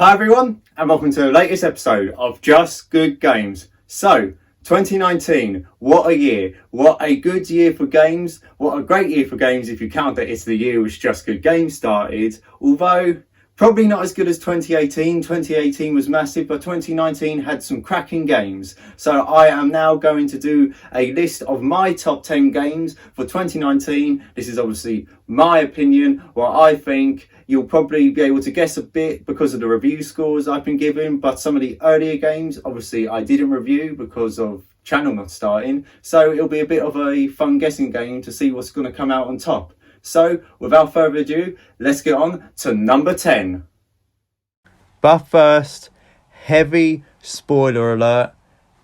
Hi everyone, and welcome to the latest episode of Just Good Games. So, 2019, what a year. What a good year for games. What a great year for games if you count that it's the year which Just Good Games started. Although, probably not as good as 2018. 2018 was massive, but 2019 had some cracking games. So I am now going to do a list of my top 10 games for 2019. This is obviously my opinion, what I think. You'll probably be able to guess a bit because of the review scores I've been given, but some of the earlier games, obviously I didn't review because of channel not starting. So it'll be a bit of a fun guessing game to see what's going to come out on top. So, without further ado, let's get on to number 10. But first, heavy spoiler alert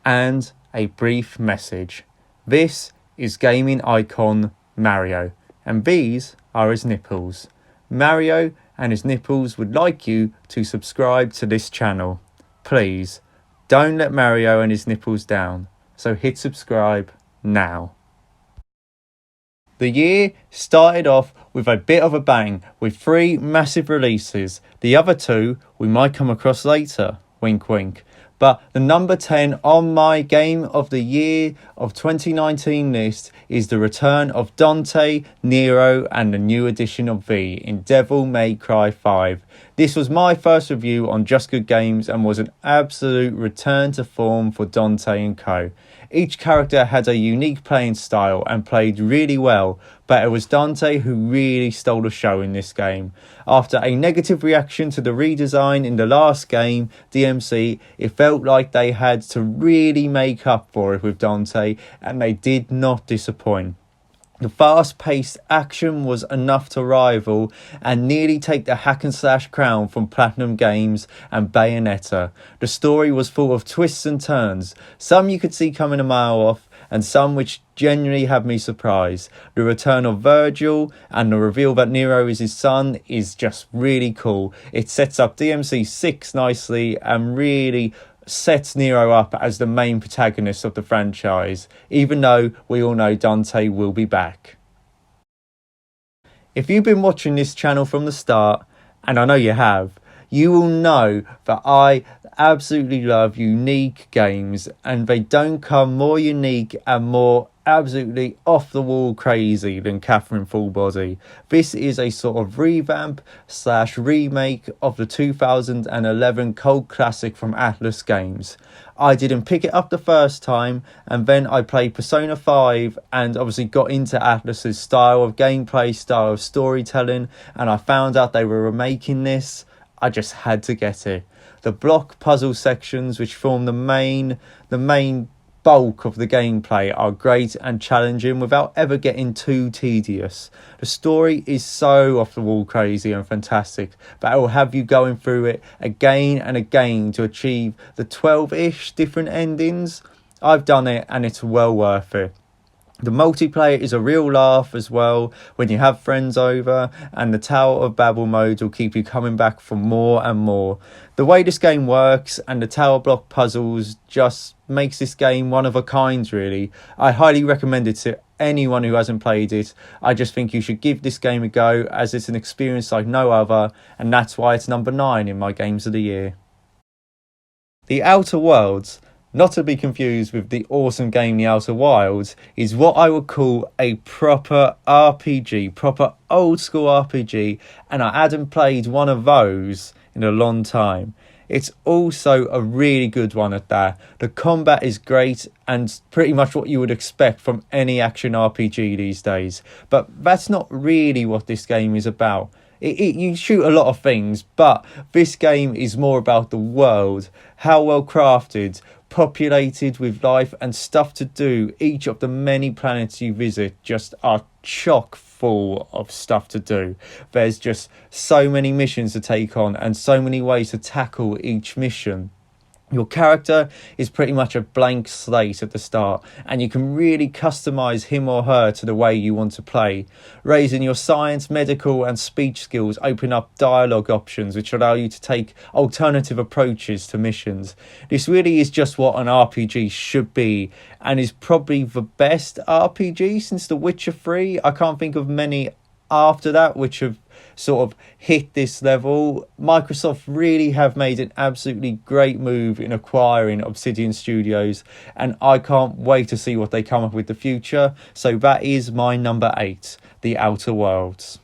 and a brief message. This is gaming icon Mario, and these are his nipples. Mario and his nipples would like you to subscribe to this channel. Please, don't let Mario and his nipples down. So hit subscribe now. The year started off with a bit of a bang with 3 massive releases. The other 2 we might come across later, wink wink. But the number 10 on my Game of the Year of 2019 list is the return of Dante, Nero and the new edition of V in Devil May Cry 5. This was my first review on Just Good Games and was an absolute return to form for Dante and co. Each character had a unique playing style and played really well, but it was Dante who really stole the show in this game. After a negative reaction to the redesign in the last game, DMC, it felt like they had to really make up for it with Dante, and they did not disappoint. The fast-paced action was enough to rival and nearly take the hack and slash crown from Platinum Games and Bayonetta. The story was full of twists and turns, some you could see coming a mile off, and some which genuinely had me surprised. The return of Virgil and the reveal that Nero is his son is just really cool. It sets up DMC 6 nicely and really sets Nero up as the main protagonist of the franchise, even though we all know Dante will be back. If you've been watching this channel from the start, and I know you have, you will know that I absolutely love unique games, and they don't come more unique and more absolutely off the wall crazy than Catherine Fullbody. This is a sort of revamp / remake of the 2011 cult classic from Atlas Games. I didn't pick it up the first time, and then I played Persona 5 and obviously got into Atlas's style of gameplay, style of storytelling, and I found out they were remaking this. I just had to get it. The block puzzle sections, which form the main bulk of the gameplay, are great and challenging without ever getting too tedious. The story is so off the wall crazy and fantastic, but it will have you going through it again and again to achieve the 12-ish different endings. I've done it and it's well worth it. The multiplayer is a real laugh as well when you have friends over, and the Tower of Babel mode will keep you coming back for more and more. The way this game works and the tower block puzzles just makes this game one of a kind, really. I highly recommend it to anyone who hasn't played it. I just think you should give this game a go, as it's an experience like no other, and that's why it's number 9 in my Games of the Year. The Outer Worlds, not to be confused with the awesome game The Outer Wilds, is what I would call a proper RPG, proper old school RPG, and I hadn't played one of those in a long time. It's also a really good one at that. The combat is great and pretty much what you would expect from any action RPG these days, but that's not really what this game is about. You shoot a lot of things, but this game is more about the world, how well crafted, populated with life and stuff to do. Each of the many planets you visit just are chock full of stuff to do. There's just so many missions to take on and so many ways to tackle each mission. Your character is pretty much a blank slate at the start, and you can really customize him or her to the way you want to play. Raising your science, medical and speech skills open up dialogue options which allow you to take alternative approaches to missions. This really is just what an RPG should be, and is probably the best RPG since The Witcher 3. I can't think of many after that which have sort of hit this level. Microsoft really have made an absolutely great move in acquiring Obsidian Studios, and I can't wait to see what they come up with in the future. So that is my number 8, The Outer Worlds.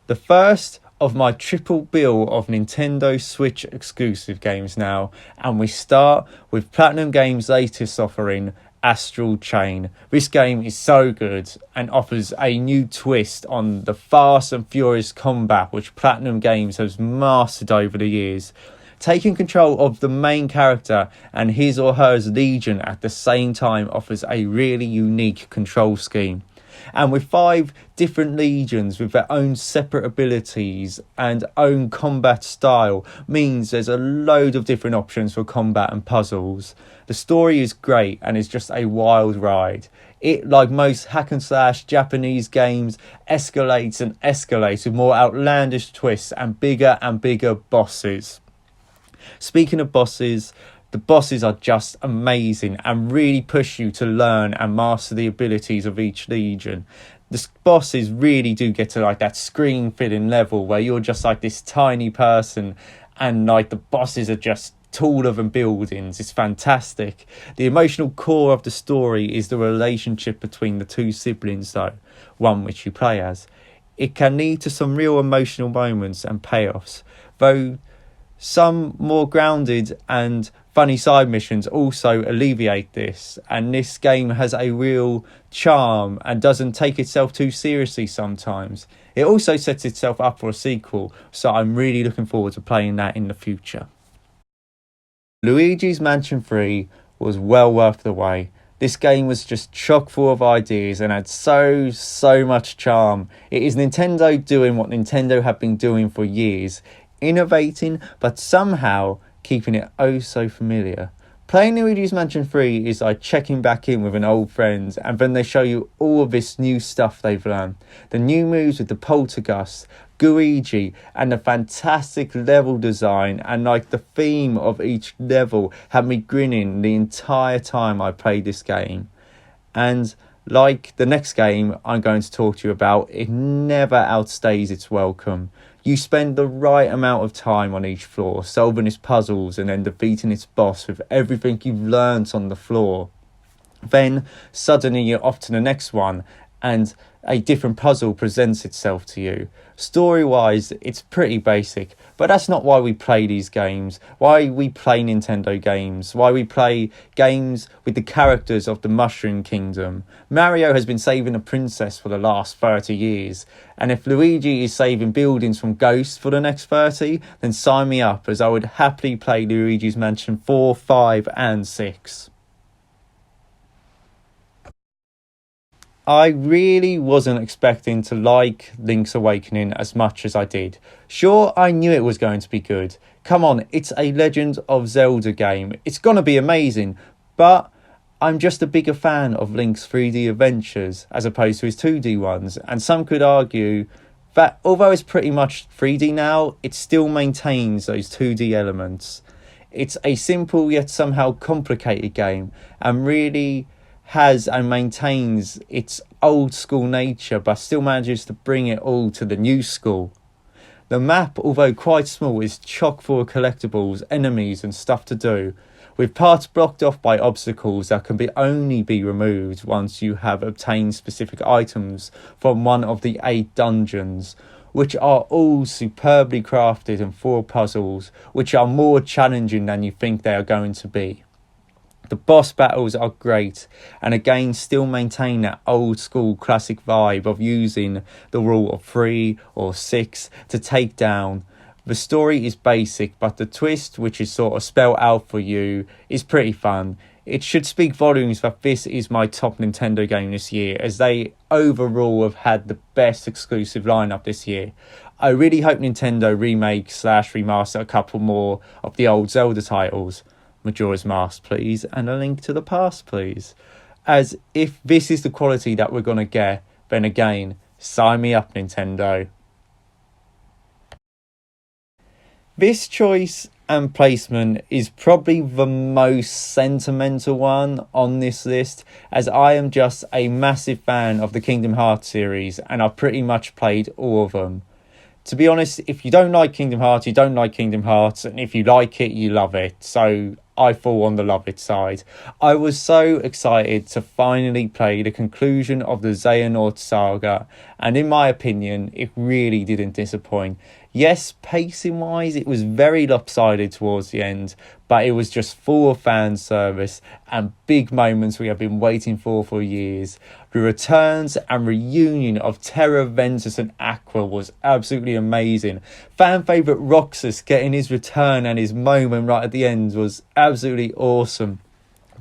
The first of my triple bill of Nintendo Switch exclusive games now, and we start with Platinum Games' latest offering, Astral Chain. This game is so good and offers a new twist on the fast and furious combat which Platinum Games has mastered over the years. Taking control of the main character and his or her legion at the same time offers a really unique control scheme. And with 5 different legions with their own separate abilities and own combat style means there's a load of different options for combat and puzzles. The story is great and is just a wild ride. It, like most hack and slash Japanese games, escalates and escalates with more outlandish twists and bigger bosses. Speaking of bosses, the bosses are just amazing and really push you to learn and master the abilities of each legion. The bosses really do get to like that screen filling level where you're just like this tiny person and like the bosses are just taller than buildings. It's fantastic. The emotional core of the story is the relationship between the 2 siblings though, one which you play as. It can lead to some real emotional moments and payoffs, though some more grounded and funny side missions also alleviate this, and this game has a real charm and doesn't take itself too seriously sometimes. It also sets itself up for a sequel, so I'm really looking forward to playing that in the future. Luigi's Mansion 3 was well worth the wait. This game was just chock full of ideas and had so much charm. It is Nintendo doing what Nintendo have been doing for years, innovating but somehow keeping it oh so familiar. Playing Luigi's Mansion 3 is like checking back in with an old friend, and then they show you all of this new stuff they've learned. The new moves with the poltergust, Luigi, and the fantastic level design and like the theme of each level had me grinning the entire time I played this game. And like the next game I'm going to talk to you about, it never outstays its welcome. You spend the right amount of time on each floor, solving its puzzles and then defeating its boss with everything you've learnt on the floor. Then suddenly you're off to the next one and a different puzzle presents itself to you. Story-wise, it's pretty basic, but that's not why we play these games, why we play Nintendo games, why we play games with the characters of the Mushroom Kingdom. Mario has been saving a princess for the last 30 years, and if Luigi is saving buildings from ghosts for the next 30, then sign me up, as I would happily play Luigi's Mansion 4, 5 and 6. I really wasn't expecting to like Link's Awakening as much as I did. Sure, I knew it was going to be good. Come on, it's a Legend of Zelda game. It's gonna be amazing. But I'm just a bigger fan of Link's 3D adventures as opposed to his 2D ones. And some could argue that although it's pretty much 3D now, it still maintains those 2D elements. It's a simple yet somehow complicated game and really has and maintains its old school nature but still manages to bring it all to the new school. The map, although quite small, is chock full of collectibles, enemies and stuff to do, with parts blocked off by obstacles that can only be removed once you have obtained specific items from one of the 8 dungeons, which are all superbly crafted and full of puzzles which are more challenging than you think they are going to be. The boss battles are great and again still maintain that old school classic vibe of using the rule of 3 or 6 to take down. The story is basic, but the twist, which is sort of spelled out for you, is pretty fun. It should speak volumes that this is my top Nintendo game this year, as they overall have had the best exclusive lineup this year. I really hope Nintendo remake/remaster a couple more of the old Zelda titles. Majora's Mask, please, and A Link to the Past, please. As if this is the quality that we're going to get, then again, sign me up, Nintendo. This choice and placement is probably the most sentimental one on this list, as I am just a massive fan of the Kingdom Hearts series and I've pretty much played all of them. To be honest, if you don't like Kingdom Hearts, you don't like Kingdom Hearts, and if you like it, you love it. So I fall on the love it side. I was so excited to finally play the conclusion of the Xehanort saga, and in my opinion, it really didn't disappoint. Yes, pacing wise, it was very lopsided towards the end, but it was just full of fan service and big moments we have been waiting for years. The returns and reunion of Terra, Ventus and Aqua was absolutely amazing. Fan favourite Roxas getting his return and his moment right at the end was absolutely awesome.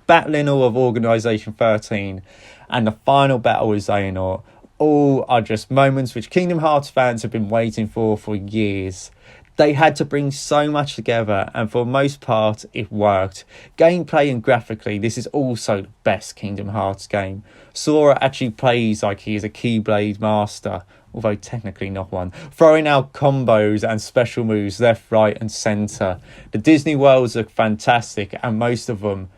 Battling all of Organisation 13 and the final battle with Xehanort, all are just moments which Kingdom Hearts fans have been waiting for years. They had to bring so much together, and for the most part it worked. Gameplay and graphically, this is also the best Kingdom Hearts game. Sora actually plays like he is a Keyblade master, although technically not one, throwing out combos and special moves left, right and centre. The Disney worlds are fantastic, and most of them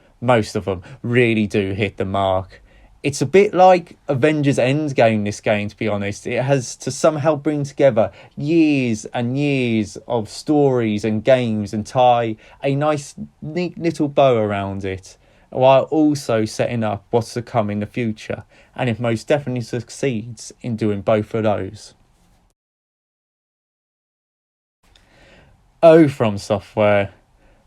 really do hit the mark. It's a bit like Avengers Endgame, this game, to be honest. It has to somehow bring together years and years of stories and games and tie a nice, neat little bow around it, while also setting up what's to come in the future. And it most definitely succeeds in doing both of those. Oh, From Software,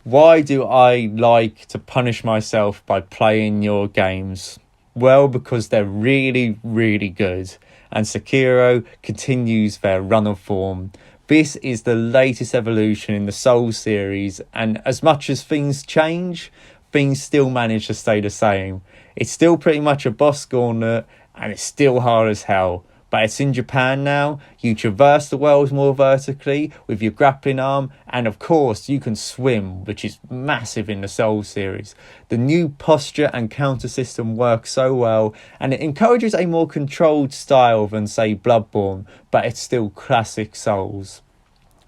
why do I like to punish myself by playing your games? Well, because they're really, really good, and Sekiro continues their run of form. This is the latest evolution in the Souls series, and as much as things change, things still manage to stay the same. It's still pretty much a boss gauntlet, and it's still hard as hell. But it's in Japan now. You traverse the world more vertically with your grappling arm, and of course you can swim, which is massive in the Soul series. The new posture and counter system works so well, and it encourages a more controlled style than, say, Bloodborne, but it's still classic Souls.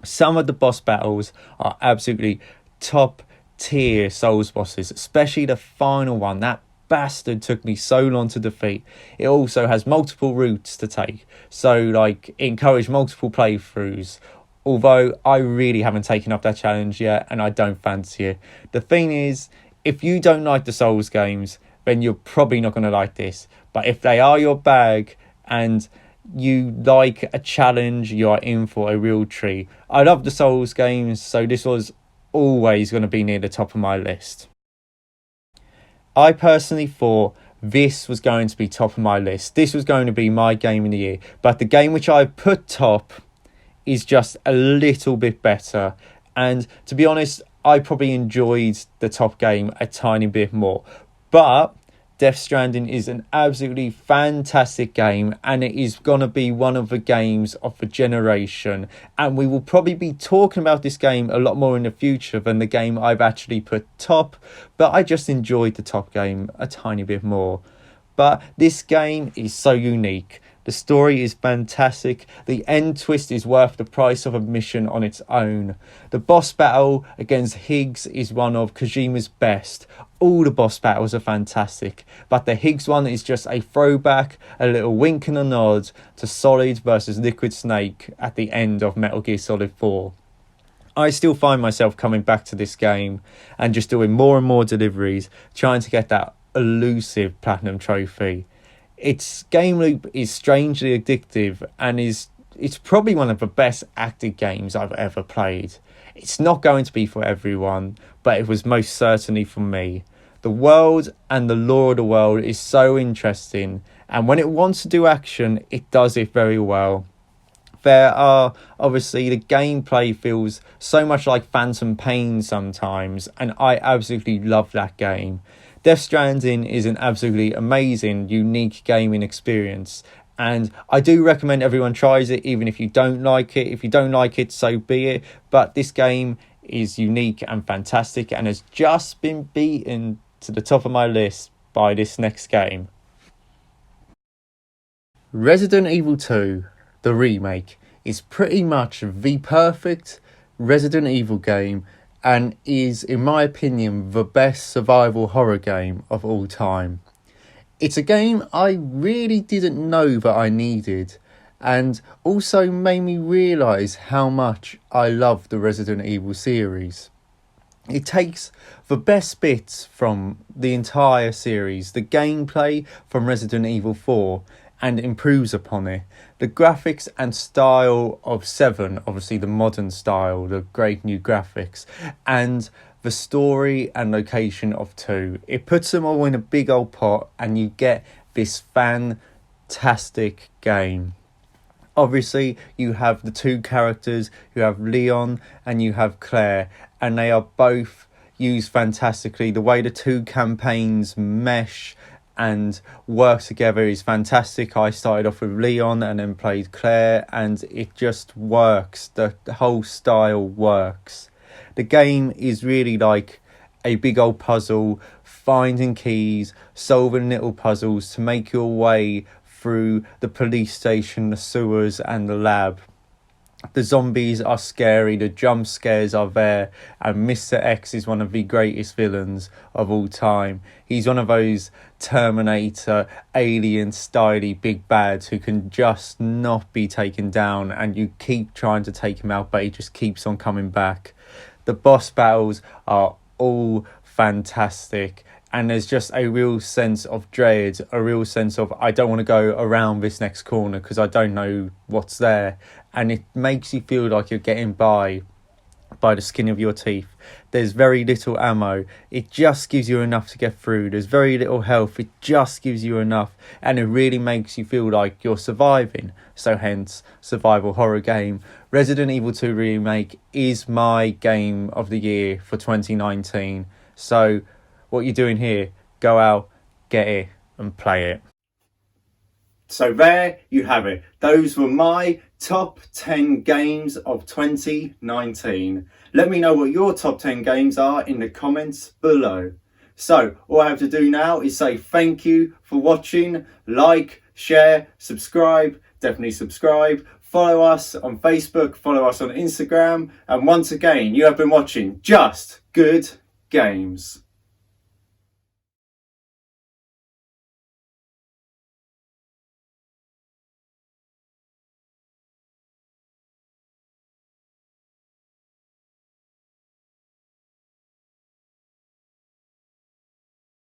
Some of the boss battles are absolutely top tier Souls bosses, especially the final one. That bastard took me so long to defeat. It also has multiple routes to take, so like it encouraged multiple playthroughs, although I really haven't taken up that challenge yet and I don't fancy it. The thing is, if you don't like the Souls games, then you're probably not going to like this, but if they are your bag and you like a challenge, you are in for a real treat. I love the Souls games, so this was always going to be near the top of my list. I personally thought this was going to be top of my list. This was going to be my game of the year. But the game which I put top is just a little bit better. And to be honest, I probably enjoyed the top game a tiny bit more. But Death Stranding is an absolutely fantastic game, and it is going to be one of the games of the generation, and we will probably be talking about this game a lot more in the future than the game I've actually put top, but I just enjoyed the top game a tiny bit more. But this game is so unique. The story is fantastic. The end twist is worth the price of admission on its own. The boss battle against Higgs is one of Kojima's best. All the boss battles are fantastic, but the Higgs one is just a throwback, a little wink and a nod to Solid versus Liquid Snake at the end of Metal Gear Solid 4. I still find myself coming back to this game and just doing more and more deliveries, trying to get that elusive platinum trophy. Its game loop is strangely addictive and it's probably one of the best acted games I've ever played. It's not going to be for everyone, but it was most certainly for me. The world and the lore of the world is so interesting, and when it wants to do action, it does it very well. There are, obviously, the gameplay feels so much like Phantom Pain sometimes, and I absolutely love that game. Death Stranding is an absolutely amazing, unique gaming experience, and I do recommend everyone tries it, even if you don't like it. If you don't like it, so be it, but this game is unique and fantastic and has just been beaten to the top of my list by this next game. Resident Evil 2, the remake, is pretty much the perfect Resident Evil game, and is, in my opinion, the best survival horror game of all time. It's a game I really didn't know that I needed, and also made me realise how much I love the Resident Evil series. It takes the best bits from the entire series, the gameplay from Resident Evil 4, and improves upon it. The graphics and style of 7, obviously the modern style, the great new graphics, and the story and location of 2. It puts them all in a big old pot and you get this fantastic game. Obviously, you have the 2 characters, you have Leon and you have Claire, and they are both used fantastically. The way the 2 campaigns mesh and work together is fantastic. I started off with Leon and then played Claire, and it just works. The whole style works. The game is really like a big old puzzle, finding keys, solving little puzzles to make your way through the police station, the sewers and the lab. The zombies are scary, the jump scares are there, and Mr. X is one of the greatest villains of all time. He's one of those Terminator, alien styly big bads who can just not be taken down, and you keep trying to take him out but he just keeps on coming back. The boss battles are all fantastic, and there's just a real sense of dread, a real sense of I don't want to go around this next corner because I don't know what's there, and it makes you feel like you're getting by the skin of your teeth. There's very little ammo, it just gives you enough to get through. There's very little health, it just gives you enough, and it really makes you feel like you're surviving. So hence, survival horror game. Resident Evil 2 Remake is my game of the year for 2019. So what you're doing here, go out, get it and play it. So there you have it. Those were my top 10 games of 2019. Let me know what your top 10 games are in the comments below. So all I have to do now is say thank you for watching. Like, share, subscribe, definitely subscribe. Follow us on Facebook, follow us on Instagram. And once again, you have been watching Just Good Games.